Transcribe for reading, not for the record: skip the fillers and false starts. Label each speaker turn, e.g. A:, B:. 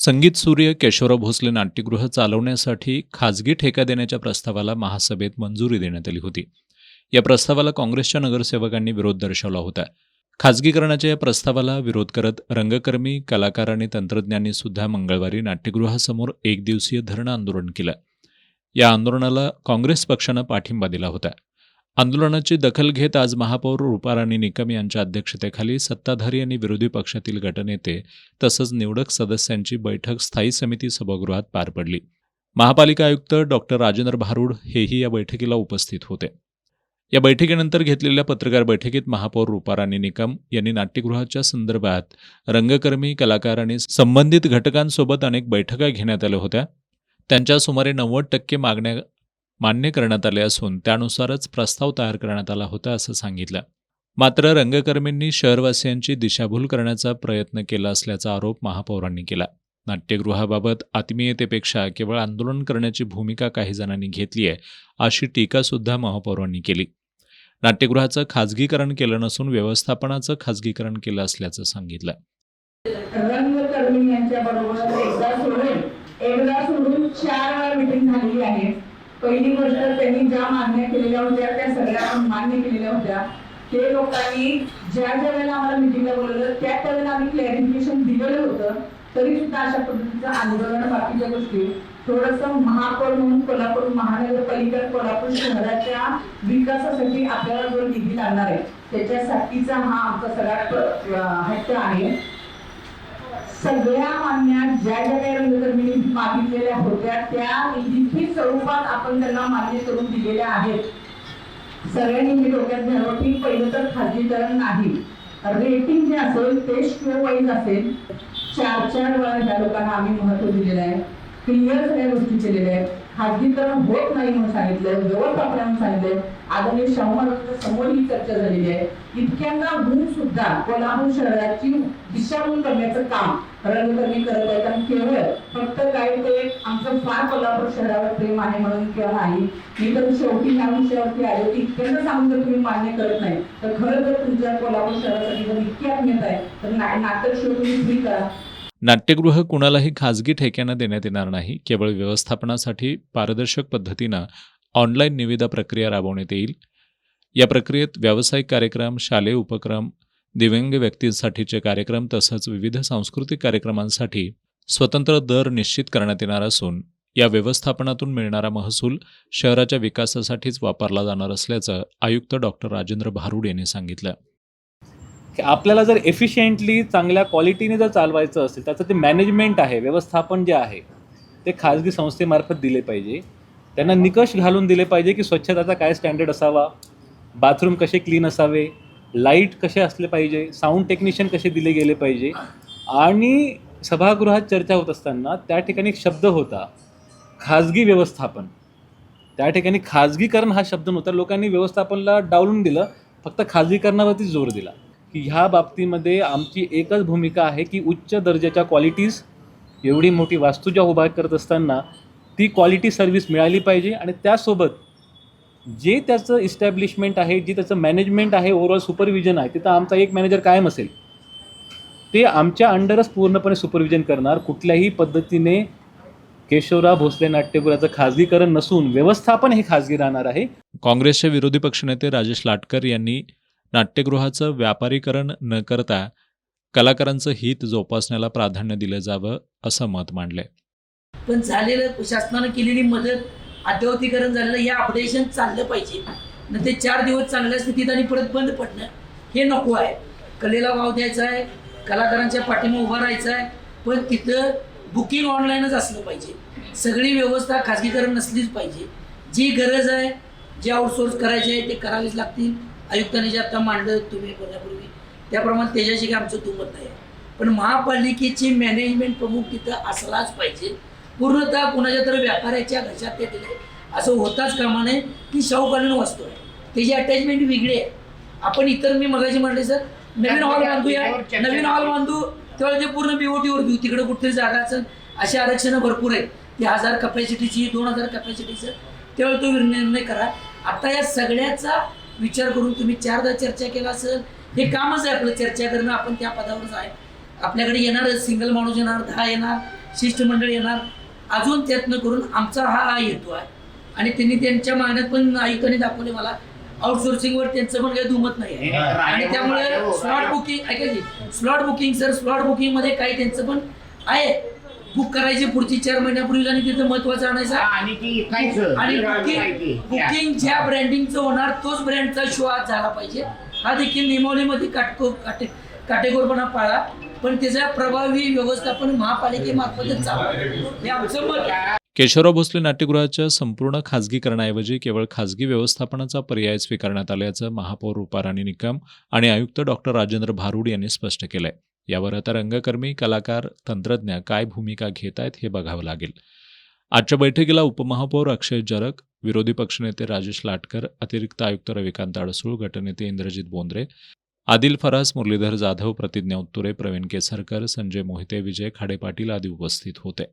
A: संगीत सूर्य केशवराव भोसले नाट्यगृह चालवण्यासाठी खाजगी ठेका देण्याच्या प्रस्तावाला महासभेत मंजुरी देण्यात आली होती. या प्रस्तावाला काँग्रेसच्या नगरसेवकांनी विरोध दर्शवला होता. खाजगीकरणाच्या या प्रस्तावाला विरोध करत रंगकर्मी, कलाकार आणि तंत्रज्ञांनी सुद्धा मंगळवारी नाट्यगृहासमोर एकदिवसीय धरणं आंदोलन केलं. या आंदोलनाला काँग्रेस पक्षानं पाठिंबा दिला होता. आंदोलनाची दखल घेत आज महापौर रूपाराणी निकम यांच्या अध्यक्षतेखाली सत्ताधारी आणि विरोधी पक्षातील गटनेते तसंच निवडक सदस्यांची बैठक स्थायी समिती सभागृहात पार पडली. महापालिका आयुक्त डॉक्टर राजेंद्र भारुड हेही या बैठकीला उपस्थित होते. या बैठकीनंतर घेतलेल्या पत्रकार बैठकीत महापौर रूपाराणी निकम यांनी नाट्यगृहाच्या संदर्भात रंगकर्मी, कलाकार आणि संबंधित घटकांसोबत अनेक बैठका घेण्यात आल्या होत्या. त्यांच्या सुमारे 90% मागण्या मान्य करण्यात आले असून त्यानुसारच प्रस्ताव तयार करण्यात आला होता असं सांगितलं. मात्र रंगकर्मींनी शहरवासियांची दिशाभूल करण्याचा प्रयत्न केला असल्याचा आरोप महापौरांनी केला. नाट्यगृहाबाबत आत्मीयतेपेक्षा केवळ आंदोलन करण्याची भूमिका काही जणांनी घेतली आहे अशी टीकासुद्धा महापौरांनी केली. नाट्यगृहाचं खाजगीकरण केलं नसून व्यवस्थापनाचं खाजगीकरण केलं असल्याचं सांगितलं.
B: रंगकर्मी यांच्याबरोबर एकदा सोडून 4 वेळा मीटिंग झालेली आहे. पहिली गोष्ट, त्यांनी ज्या मागण्या केलेल्या होत्या त्या सगळ्या आपण मान्य केलेल्या होत्या. ते लोकांनी ज्या वेळेला आम्हाला मीटिंगला बोलवलं त्या वेळेला आम्ही क्लॅरिफिकेशन दिलेलं होतं. तरी सुद्धा अशा पद्धतीचं आंदोलन, बाकीच्या गोष्टी थोडंसं महापौर म्हणून कोल्हापूर महानगरपालिका कोल्हापूर शहराच्या विकासासाठी आपल्याला जो निधी लागणार आहे त्याच्यासाठीचा हा आमचा सगळा हट्ट आहे. सगळ्या मागण्या ज्या काही रंगकर्मींनी मागितलेल्या होत्या त्या लिखित स्वरूपात आपण त्यांना मान्य करून दिलेल्या आहेत. सगळ्यांनी मी डोक्यात घ्यावं की पहिलं तर खाजगीकरण नाही, रेटिंग जे असेल ते शो वाईज असेल. 4 वेळा ह्या लोकांना आम्ही महत्व दिलेलं आहे. क्लिअर सगळ्या गोष्टी केलेल्या आहेत. खाजगीकरण होत नाही म्हणून सांगितलंय, व्यवस्थापन म्हणून सांगितलंय. आदरणीय शाहू महाराजांच्या समोर ही चर्चा झालेली आहे. इतक्यांदा होऊन सुद्धा कोल्हापूर शहराची दिशाभूल करण्याचं काम रंगकर्मी करत आहेत. आणि केवळ फक्त काय ते आमचं फार कोल्हापूर शहरावर प्रेम आहे म्हणून किंवा नाही. मी तर शेवटी ह्या विषयावरती आले की इतक्यांदा सांगून जर तुम्ही मान्य करत नाही तर खरं जर तुमच्या कोल्हापूर शहरासाठी जर इतकी अहमियत आहे तर नाटक शो तुम्ही फ्री करा.
A: नाट्यगृह कुणालाही खाजगी ठेक्यानं देण्यात येणार नाही. केवळ व्यवस्थापनासाठी पारदर्शक पद्धतीनं ऑनलाईन निविदा प्रक्रिया राबवण्यात येईल. या प्रक्रियेत व्यावसायिक कार्यक्रम, शालेय उपक्रम, दिव्यांग व्यक्तींसाठीचे कार्यक्रम तसंच विविध सांस्कृतिक कार्यक्रमांसाठी स्वतंत्र दर निश्चित करण्यात येणार असून या व्यवस्थापनातून मिळणारा महसूल शहराच्या विकासासाठीच वापरला जाणार असल्याचं आयुक्त डॉक्टर राजेंद्र भारुड यांनी सांगितलं.
C: आपल्याला जर एफिशियंटली चांगल्या क्वालिटीने जर चालवायचं असेल त्याचं ते मॅनेजमेंट आहे, व्यवस्थापन जे आहे ते खाजगी संस्थेमार्फत दिले पाहिजे. त्यांना निकष घालून दिले पाहिजे की स्वच्छताचा काय स्टँडर्ड असावा, बाथरूम कसे क्लीन असावे, लाईट कसे असले पाहिजे, साऊंड टेक्निशियन कसे दिले गेले पाहिजे. आणि सभागृहात चर्चा होत असताना त्या ठिकाणी एक शब्द होता खाजगी व्यवस्थापन. त्या ठिकाणी खाजगीकरण हा शब्द नव्हता. लोकांनी व्यवस्थापनला डावलून दिलं, फक्त खाजगीकरणावरती जोर दिला. की ह्या बाबतीमध्ये आमची एकच भूमिका आहे की उच्च दर्जाच्या क्वालिटीज, एवढी मोठी वास्तू ज्या उभा करत असताना ती क्वालिटी सर्व्हिस मिळाली पाहिजे. आणि त्यासोबत जे त्याचं इस्टॅब्लिशमेंट आहे, जे त्याचं मॅनेजमेंट आहे, ओव्हरऑल सुपरविजन आहे, तिथं आमचा एक मॅनेजर कायम असेल, ते आमच्या अंडरच पूर्णपणे सुपरविजन करणार. कुठल्याही पद्धतीने केशवराव भोसले नाट्यगृहाचं खाजगीकरण नसून व्यवस्थापन हे खाजगी राहणार आहे.
A: काँग्रेसचे विरोधी पक्षनेते राजेश लाटकर यांनी नाट्यगृहाचं व्यापारीकरण न करता कलाकारांचं हित जोपासण्याला प्राधान्य दिलं जावं असं मत मांडलंय.
D: पण झालेलं शासनानं केलेली मदत, अद्ययावतीकरण झालेलं हे अपडेशन चाललं पाहिजे. न ते 4 दिवस चांगल्या स्थितीत आणि परत बंद पडणं हे नको आहे. कलेला वाव द्यायचा आहे, कलाकारांच्या पाठीमागे उभा राहायचं आहे, पण तिथं बुकिंग ऑनलाईनच असलं पाहिजे. सगळी व्यवस्था खाजगीकरण नसलीच पाहिजे. जी गरज आहे, जे आउटसोर्स करायचे आहे ते करावेच लागतील. आयुक्तांनी जे आता मांडलं तुम्ही बोलण्यापूर्वी त्याप्रमाणे त्याच्याशी काही आमचं दुमत नाही आहे. पण महापालिकेची मॅनेजमेंट प्रमुख तिथं असलाच पाहिजे. पूर्णतः कुणाच्या तर व्यापाऱ्याच्या घशात ते दिले असं होताच कामा नये की शाहूकालीन वस्तू आहे, त्याची अटॅचमेंट वेगळी आहे. आपण इतर मी मगाशी म्हटले सर नवीन हॉल बांधूया, नवीन हॉल बांधू तेव्हा जे पूर्ण बीओटीवर घेऊ, तिकडे कुठेतरी जागा असेल. अशी आरक्षणं भरपूर आहेत. ती 1000 कपॅसिटीची, 2000 कपॅसिटीचं, तेव्हा तो निर्णय करा. आता या सगळ्याचा विचार करून तुम्ही 4दा चर्चा केला असेल. हे कामच आहे आपलं, चर्चा करणं. आपण त्या पदावरच आहे. आपल्याकडे येणार सिंगल माणूस येणार, 10 येणार, शिष्टमंडळ येणार, अजून प्रयत्न करून आमचा हा हेतू आहे. आणि त्यांनी त्यांच्या मागण्यात पण आयुक्तांनी दाखवले मला आउटसोर्सिंगवर त्यांचं पण काही दुमत नाही आहे. आणि त्यामुळे स्लॉट बुकिंग ऐकायची स्लॉट बुकिंगमध्ये काही त्यांचं पण आहे, बुक करायचे पुढची 4 महिन्यापूर्वी आणि तिथं महत्वाचं आणायचं आणि बुकिंग ज्या ब्रँडिंगचं होणार तोच ब्रँडचा शो आज झाला पाहिजे. हा देखील नियमावलीमध्ये काटेकोरपणा पाळा, पण त्याचा प्रभावी व्यवस्थापन महापालिकेमार्फतच चालू हे आमचं मत आहे.
A: केशवराव भोसले नाट्यगृहाच्या संपूर्ण खाजगीकरणाऐवजी केवळ खाजगी व्यवस्थापनाचा पर्याय स्वीकारण्यात आल्याचं महापौर रूपाराणी निकम आणि आयुक्त डॉक्टर राजेंद्र भारुड यांनी स्पष्ट केलंय. यावर आता रंगकर्मी, कलाकार, तंत्रज्ञ काय भूमिका घेत आहेत हे बघावं लागेल. आजच्या बैठकीला उपमहापौर अक्षय जरग, विरोधी पक्षनेते राजेश लाटकर, अतिरिक्त आयुक्त रविकांत अडसूळ, गटनेते इंद्रजित बोंद्रे, आदिल फरास, मुरलीधर जाधव, प्रतिज्ञा उत्तुरे, प्रवीण केसरकर, संजय मोहिते, विजय खाडे पाटील आदी उपस्थित होते.